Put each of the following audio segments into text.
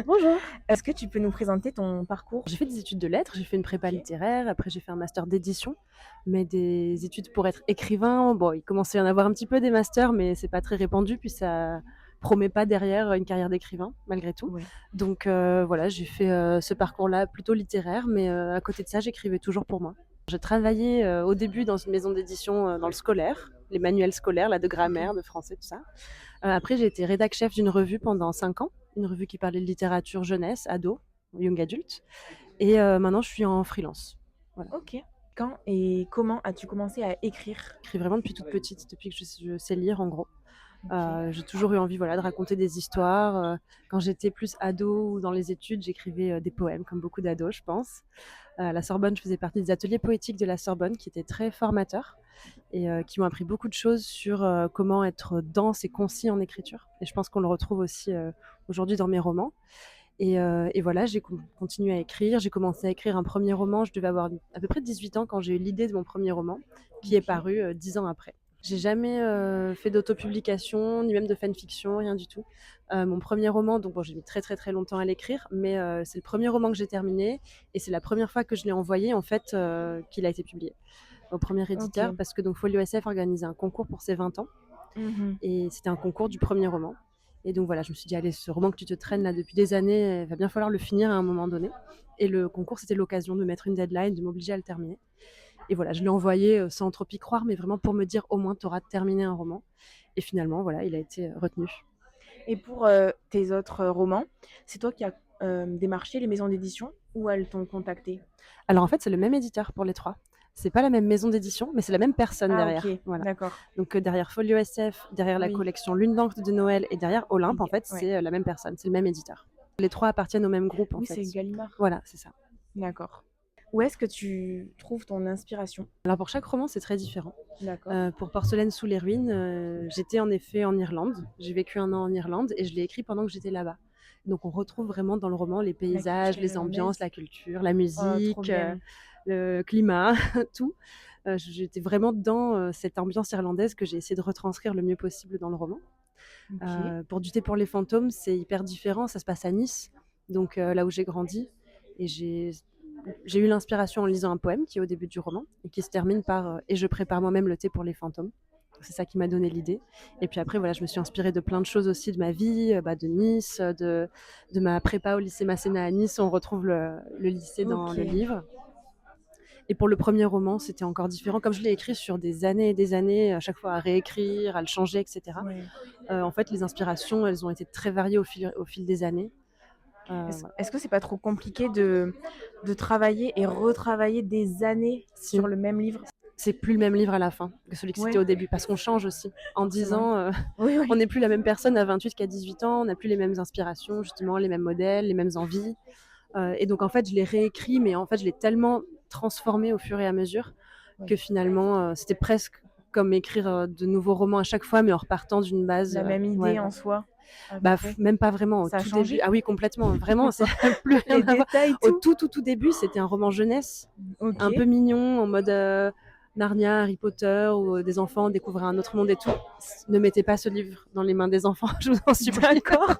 Bonjour. Est-ce que tu peux nous présenter ton parcours? J'ai fait des études de lettres, j'ai fait une prépa OK. littéraire, après j'ai fait un master d'édition, mais des études pour être écrivain, bon, il commençait à y en avoir un petit peu des masters, mais c'est pas très répandu, puis ça promet pas derrière une carrière d'écrivain, malgré tout. Ouais. Donc voilà, j'ai fait ce parcours-là plutôt littéraire, mais à côté de ça, j'écrivais toujours pour moi. J'ai travaillé au début dans une maison d'édition dans le scolaire, les manuels scolaires là, de OK. grammaire, de français, tout ça. Après, j'ai été rédac chef d'une revue pendant 5 ans, une revue qui parlait de littérature jeunesse, ado, young adulte. Et maintenant, je suis en freelance. Voilà. OK. Quand et comment as-tu commencé à écrire? J'écris vraiment depuis toute petite, depuis que je sais lire, en gros. OK. J'ai toujours eu envie, voilà, de raconter des histoires. Quand j'étais plus ado ou dans les études, j'écrivais des poèmes, comme beaucoup d'ados, je pense. À la Sorbonne, je faisais partie des ateliers poétiques de la Sorbonne, qui étaient très formateurs et qui m'ont appris beaucoup de choses sur comment être dense et concis en écriture. Et je pense qu'on le retrouve aussi aujourd'hui dans mes romans. Et voilà, j'ai continué à écrire. J'ai commencé à écrire un premier roman. Je devais avoir à peu près 18 ans quand j'ai eu l'idée de mon premier roman, qui est OK. paru 10 ans après. J'ai jamais fait d'autopublication, ni même de fanfiction, rien du tout. Mon premier roman, donc bon, j'ai mis très très très longtemps à l'écrire, mais c'est le premier roman que j'ai terminé, et c'est la première fois que je l'ai envoyé en fait qu'il a été publié au premier éditeur, OK. parce que donc Folio SF organisait un concours pour ses 20 ans, Mmh. et c'était un concours du premier roman. Et donc voilà, je me suis dit, allez, ce roman que tu te traînes là depuis des années, il va bien falloir le finir à un moment donné. Et le concours, c'était l'occasion de mettre une deadline, de m'obliger à le terminer. Et voilà, je l'ai envoyé sans trop y croire, mais vraiment pour me dire, au moins, tu auras terminé un roman. Et finalement, voilà, il a été retenu. Et pour, tes autres romans, c'est toi qui as, démarché les maisons d'édition ou elles t'ont contacté? Alors en fait, c'est le même éditeur pour les trois. C'est pas la même maison d'édition, mais c'est la même personne Ah derrière. OK, Voilà. d'accord. Donc derrière Folio SF, derrière la Oui. collection Lune d'encre de Noël et derrière Olympe, en OK, fait, ouais. c'est la même personne, c'est le même éditeur. Les trois appartiennent au même groupe, en Oui, fait. c'est Gallimard. Voilà, c'est ça. D'accord. Où est-ce que tu trouves ton inspiration? Alors pour chaque roman, c'est très différent. D'accord. Pour Porcelaine sous les ruines, j'étais en effet en Irlande. J'ai vécu un an en Irlande et je l'ai écrit pendant que j'étais là-bas. Donc on retrouve vraiment dans le roman les La paysages, culture les ambiances, irlandaise? la culture, la Oh, trop musique, bien. le climat, tout. J'étais vraiment dans cette ambiance irlandaise que j'ai essayé de retranscrire le mieux possible dans le roman. OK. Pour Du thé pour les fantômes, c'est hyper différent. Ça se passe à Nice, donc là où j'ai grandi. Et j'ai eu l'inspiration en lisant un poème qui est au début du roman et qui se termine par et je prépare moi-même le thé pour les fantômes. C'est ça qui m'a donné l'idée. Et puis après, voilà, je me suis inspirée de plein de choses aussi de ma vie, de Nice, de ma prépa au lycée Masséna à Nice. On retrouve le lycée dans le OK. livre. Et pour le premier roman, c'était encore différent. Comme je l'ai écrit sur des années et des années, à chaque fois à réécrire, à le changer, etc. Ouais. En fait, les inspirations, elles ont été très variées au fil des années. Est-ce Voilà. est-ce que c'est pas trop compliqué de travailler et retravailler des années Si, sur le même livre? c'est plus le même livre à la fin que celui que c'était Ouais, au début, parce qu'on change aussi. En 10 forcément. ans, Oui, on oui. n'est plus la même personne à 28 qu'à 18 ans, on n'a plus les mêmes inspirations, justement, les mêmes modèles, les mêmes envies. Et donc, en fait, je l'ai réécrit, mais en fait, je l'ai tellement transformé au fur et à mesure que Oui. finalement, c'était presque comme écrire de nouveaux romans à chaque fois, mais en repartant d'une base. La même Ouais, idée en voilà. soi, à peu Bah, près? même pas vraiment au Ça a tout début. changé? Ah oui, complètement. Vraiment, ça n'a plus rien Les à voir. détails, Au tout? tout début, c'était un roman jeunesse, un peu OK. mignon, en mode Narnia, Harry Potter, où des enfants découvraient un autre monde et tout. Ne mettez pas ce livre dans les mains des enfants, je vous en supplie. D'accord.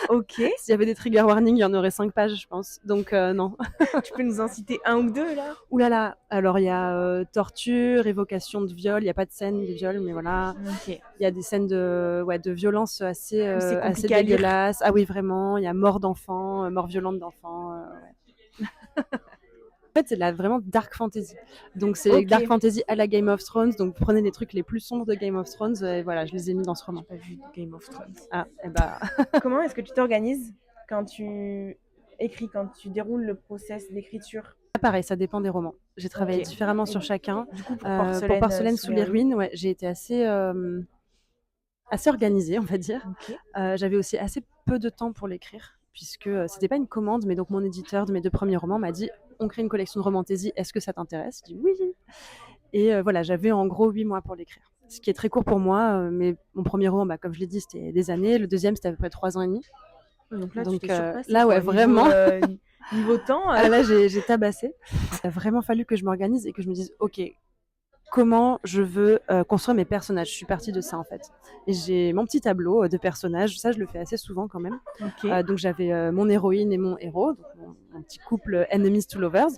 OK. S'il y avait des trigger warnings, il y en aurait 5 pages, je pense. Donc non. Tu peux nous en citer un ou 2 là? Ouh là là. Alors il y a torture, évocation de viol. Il n'y a pas de scène de viol, mais voilà. OK. Il y a des scènes de violence Oui, c'est assez compliqué à lire. dégueulasses. Ah oui, vraiment. Il y a mort d'enfants, mort violente d'enfants. Ouais. En fait, c'est de la vraiment dark fantasy. Donc c'est dark OK. fantasy à la Game of Thrones. Donc prenez les trucs les plus sombres de Game of Thrones. Et voilà, je les ai mis dans ce J'ai roman. pas vu Game of Thrones. Ah, et bah. Comment est-ce que tu t'organises quand tu écris, quand tu déroules le process d'écriture? Pareil, ça dépend des romans. J'ai OK. travaillé différemment Et sur chacun. du coup, pour Pour Porcelaine, Porcelaine sous sous les les ruines? ruines, ouais, j'ai été assez organisée, on va dire. OK. J'avais aussi assez peu de temps pour l'écrire, puisque c'était pas une commande, mais donc mon éditeur de mes 2 premiers romans m'a dit: «On crée une collection de romantaisie, est-ce que ça t'intéresse?» J'ai dit: «Oui». Et voilà, j'avais en gros 8 mois pour l'écrire. Ce qui est très court pour moi, mais mon premier roman, comme je l'ai dit, c'était des années. Le deuxième, c'était à peu près 3 ans et demi. Donc là, tu Donc t'es surpassée là, ouais, quoi, niveau, vraiment. niveau temps, Ah là, j'ai tabassé. Il a vraiment fallu que je m'organise et que je me dise: «OK, comment je veux construire mes personnages. Je suis partie de ça en fait. Et j'ai mon petit tableau de personnages, ça je le fais assez souvent quand même. OK. Donc j'avais mon héroïne et mon héros, donc mon petit couple enemies to lovers.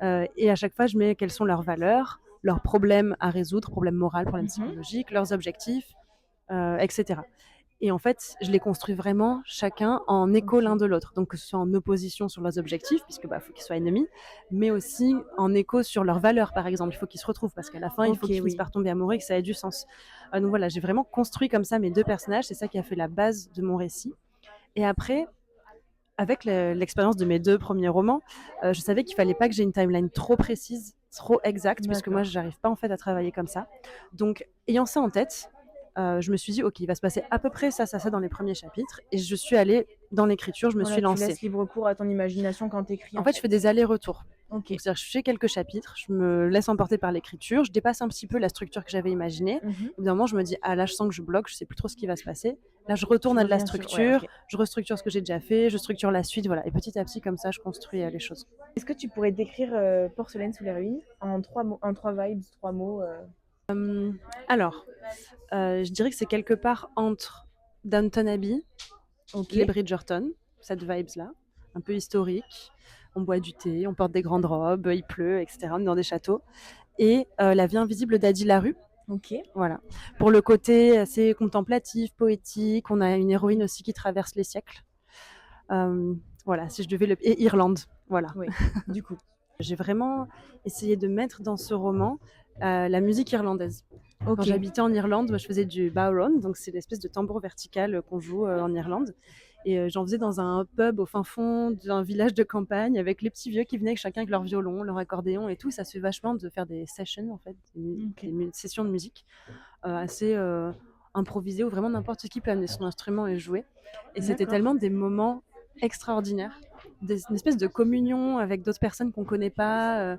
Et à chaque fois, je mets quelles sont leurs valeurs, leurs problèmes à résoudre, problèmes moraux, problèmes psychologiques, leurs objectifs, etc. Et en fait, je les construis vraiment chacun en écho l'un de l'autre. Donc que ce soit en opposition sur leurs objectifs, puisque faut qu'ils soient ennemis, mais aussi en écho sur leurs valeurs, par exemple. Il faut qu'ils se retrouvent parce qu'à la fin, il faut OK, qu'ils finissent oui. par tomber amoureux et que ça ait du sens. Donc voilà, j'ai vraiment construit comme ça mes deux personnages. C'est ça qui a fait la base de mon récit. Et après, avec l'expérience de mes deux premiers romans, je savais qu'il fallait pas que j'ai une timeline trop précise, trop exacte, puisque moi, D'accord. j'arrive pas en fait à travailler comme ça. Donc, ayant ça en tête, je me suis dit, ok, il va se passer à peu près ça, ça, ça dans les premiers chapitres. Et je suis allée dans l'écriture, je me suis Voilà, tu lancée. laisses libre cours à ton imagination quand tu écris, En en fait, je fait. fais des allers-retours. OK. Donc, c'est-à-dire que je fais quelques chapitres, je me laisse emporter par l'écriture, je dépasse un petit peu la structure que j'avais imaginée. Mmh. Au bout d'un moment, je me dis, ah là, je sens que je bloque, je sais plus trop ce qui va se passer. Là, je retourne Tu à de la reviens sur ouais, structure, OK. je restructure ce que j'ai déjà fait, je structure la suite, voilà. Et petit à petit, comme ça, je construis les choses. Est-ce que tu pourrais décrire, Porcelaine sous les ruines en 3 mots, en 3 vibes, 3 mots, Alors, je dirais que c'est quelque part entre Downton Abbey, les OK. Bridgerton, cette vibes-là, un peu historique. On boit du thé, on porte des grandes robes, il pleut, etc. On est dans des châteaux. Et La vie invisible d'Adi Larue. OK. Voilà. Pour le côté assez contemplatif, poétique, on a une héroïne aussi qui traverse les siècles. Voilà, si je devais le... Et Irlande, voilà. Oui, du coup. J'ai vraiment essayé de mettre dans ce roman la musique irlandaise. Quand OK. j'habitais en Irlande, moi, je faisais du bowron, donc c'est l'espèce de tambour vertical qu'on joue en Irlande. Et j'en faisais dans un pub au fin fond d'un village de campagne avec les petits vieux qui venaient chacun avec leur violon, leur accordéon et tout. Ça se fait vachement de faire des sessions, en fait, OK. des sessions de musique assez improvisées où vraiment n'importe qui peut amener son instrument et jouer. Et c'était D'accord. tellement des moments extraordinaires, une espèce de communion avec d'autres personnes qu'on connaît pas.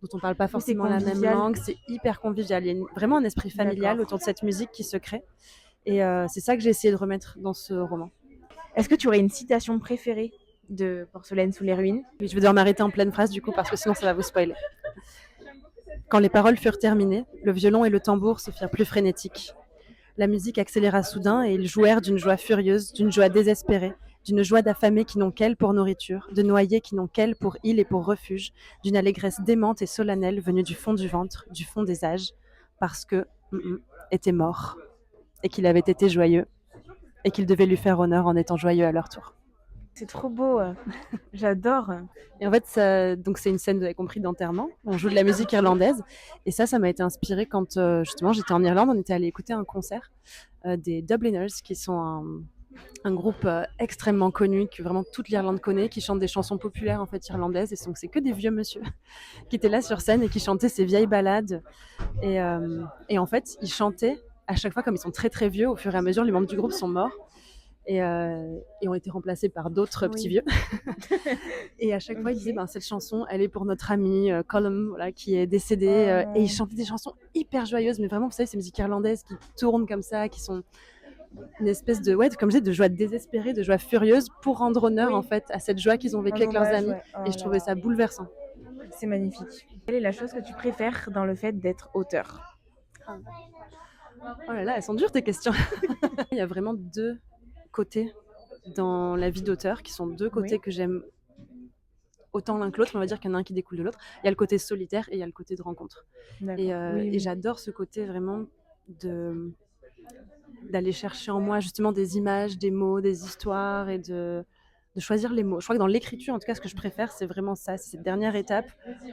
Dont on parle pas Oui, c'est forcément la même convivial. langue, c'est hyper convivial. Il y a vraiment un esprit familial D'accord. autour de cette musique qui se crée. Et c'est ça que j'ai essayé de remettre dans ce roman. Est-ce que tu aurais une citation préférée de Porcelaine sous les ruines? Oui, je vais devoir m'arrêter en pleine phrase du coup parce que sinon ça va vous spoiler. Quand les paroles furent terminées, le violon et le tambour se firent plus frénétiques. La musique accéléra soudain et ils jouèrent d'une joie furieuse, d'une joie désespérée, d'une joie d'affamés qui n'ont qu'elle pour nourriture, de noyés qui n'ont qu'elle pour île et pour refuge, d'une allégresse démente et solennelle venue du fond du ventre, du fond des âges, parce que était mort et qu'il avait été joyeux et qu'ils devaient lui faire honneur en étant joyeux à leur tour. C'est trop beau, j'adore. Et en fait, donc c'est une scène, vous avez compris, d'enterrement. On joue de la musique irlandaise. Et ça m'a été inspiré quand justement j'étais en Irlande. On était allé écouter un concert des Dubliners, qui sont un groupe extrêmement connu, que vraiment toute l'Irlande connaît, qui chante des chansons populaires en fait irlandaises. Et donc c'est que des vieux monsieur qui étaient là sur scène et qui chantaient ces vieilles ballades. Et en fait, ils chantaient à chaque fois, comme ils sont très très vieux, au fur et à mesure, les membres du groupe sont morts. Et ont été remplacés par d'autres petits vieux. Et à chaque fois, ils disaient cette chanson, elle est pour notre ami Colum, voilà, qui est décédé. Et ils chantaient des chansons hyper joyeuses, mais vraiment, vous savez, ces musiques irlandaises qui tournent comme ça, qui sont une espèce de, ouais, comme je disais, de joie désespérée, de joie furieuse, pour rendre honneur en fait à cette joie qu'ils ont vécue avec leurs amis. Ouais. Oh et je trouvais ça bouleversant. c'est magnifique. Quelle est la chose que tu préfères dans le fait d'être auteur? Oh là là, elles sont dures tes questions. Il y a vraiment deux côtés dans la vie d'auteur, qui sont deux côtés que j'aime autant l'un que l'autre, mais on va dire qu'il y en a un qui découle de l'autre. Il y a le côté solitaire et il y a le côté de rencontre. Et j'adore ce côté vraiment d'aller chercher en moi justement des images, des mots, des histoires et de choisir les mots. Je crois que dans l'écriture, en tout cas, ce que je préfère, c'est vraiment ça. C'est cette dernière étape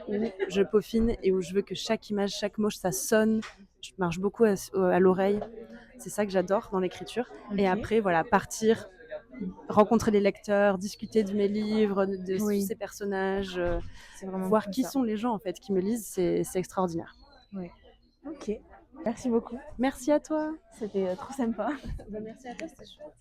où je peaufine et où je veux que chaque image, chaque mot, ça sonne. Je marche beaucoup à l'oreille. C'est ça que j'adore dans l'écriture. Et après, voilà, partir, rencontrer les lecteurs, discuter de mes livres, de ces personnages, voir qui sont les gens en fait qui me lisent, c'est extraordinaire. Oui. Ok. Merci beaucoup. Merci à toi. C'était trop sympa. Merci à toi, c'était chouette.